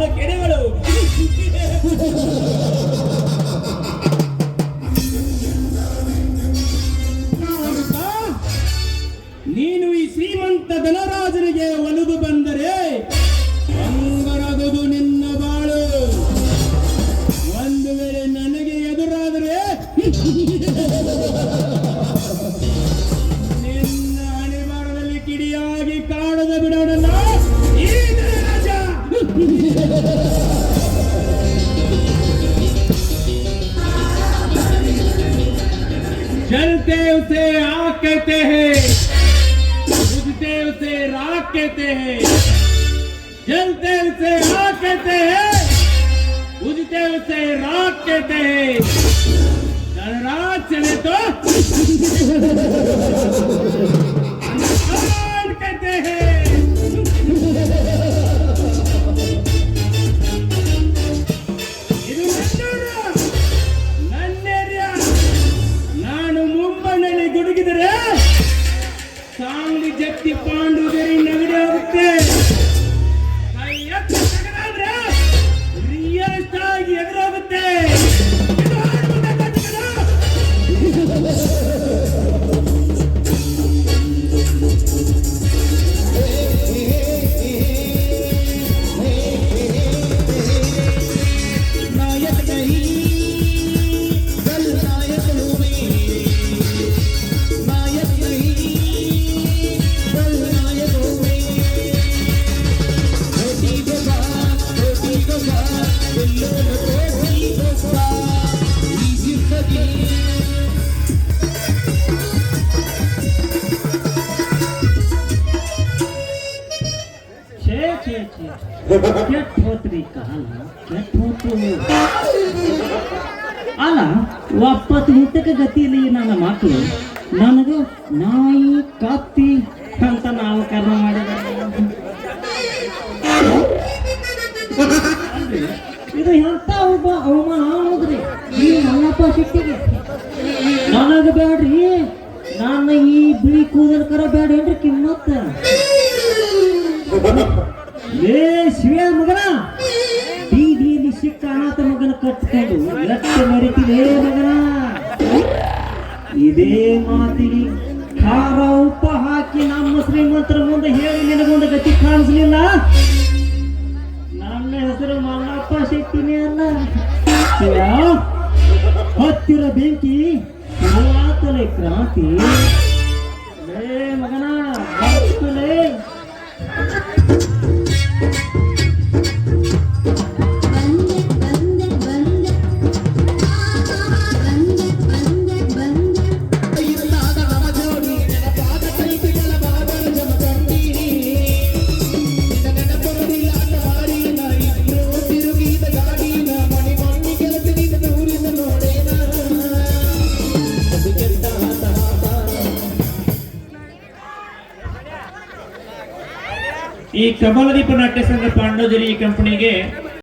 ನಮ್ಮ ಕೆರೆಗಳು. ನೀನು ಈ ಶ್ರೀಮಂತ ಧನರಾಜನಿಗೆ ಒಲಿದು ಬಂದರೆ ಬಂಗರದು ನಿನ್ನ ಬಾಳು. ಒಂದು ವೇಳೆ ನನಗೆ ಎದುರಾದರೆ ನಿನ್ನ ಹಣೆಬಾರದಲ್ಲಿ ಕಿಡಿಯಾಗಿ ಕಾಣದ ಬಿಡೋಣಲ್ಲ ಈ ಧನರಾಜ. जलते उसे आग कहते हैं, बुझते उसे राख कहते हैं. जलते उसे आग कहते हैं, बुझते उसे राख कहते हैं. धनराज चले तो अंधकार कहते हैं. ಗುಡುಗಿದರೆ ಸಾಂಗ್ಲಿ ಜತ್ತಿ ಪಾಂಡುಗರಿ ನಗಡಿ ಆಗುತ್ತೆ. ಕೈ ಎತ್ತಿ ತಗದಾದ್ರೆ ರಿಯಲ್ ಆಗಿ ಎದುರಾಗುತ್ತೆ. ಅಲ್ಲ ಒಪ್ಪತ್ತು ನಿಂತಕ್ಕೆ ಗತಿಯಲ್ಲಿ ನನ್ನ ಮಕ್ಕಳು ನನಗೆ ನಾಯಿ ಕತ್ತಿ ಅಂತ ನಾಮಕರಣ ಮಾಡಿದ್ದಾರೆ. ಇದು ಎಂತ ಒಬ್ಬ ಅವಮಾನ ಅನ್ನೋದ್ರಿ ಈ ನನ್ನಪ್ಪ ಸಿಟ್ಟಿಗೆ. ನನಗೆ ಬೇಡ್ರಿ, ನನ್ನ ಈ ಬಿಳಿ ಕೂದಲು ಕರ ಬೇಡೇನ್ರಿ ಕಿಮ್ಮತ್ತ. ಏ ಶಿವ ಮಗನ, ಬೀದಿಯಲ್ಲಿ ಸಿಕ್ಕ ಅನಾಥ ಮಗನ ಕಟ್ಕೊಂಡು ಎತ್ತ ಮರಿತಿದೆ ಮಗನ. ಇದೇ ಮಾತಿಗೆ ಖಾರ ಉಪ್ಪ ಹಾಕಿ ನಮ್ಮ ಶ್ರೀಮಂತರ ಮುಂದೆ ಹೇಳಿ ನಿನಗೊಂದು ಗತಿ ಕಾಣಿಸ್ಲಿಲ್ಲ. ನನ್ನ ಹೆಸರು ಮಲ್ಲಪ್ಪ ಶೆಟ್ಟಿನೇ ಅಲ್ಲ. ಹತ್ತಿರ ಬೆಂಕಿ ಆತಲೆ ಕ್ರಾಂತಿ. ಏ ಮಗನ ಬರ್ತಲೇ. ಈ ಕಮಲದೀಪ ನಾಟ್ಯ ಸಂಘ ಪಾಂಡೋಜರಿ ಕಂಪನಿಗೆ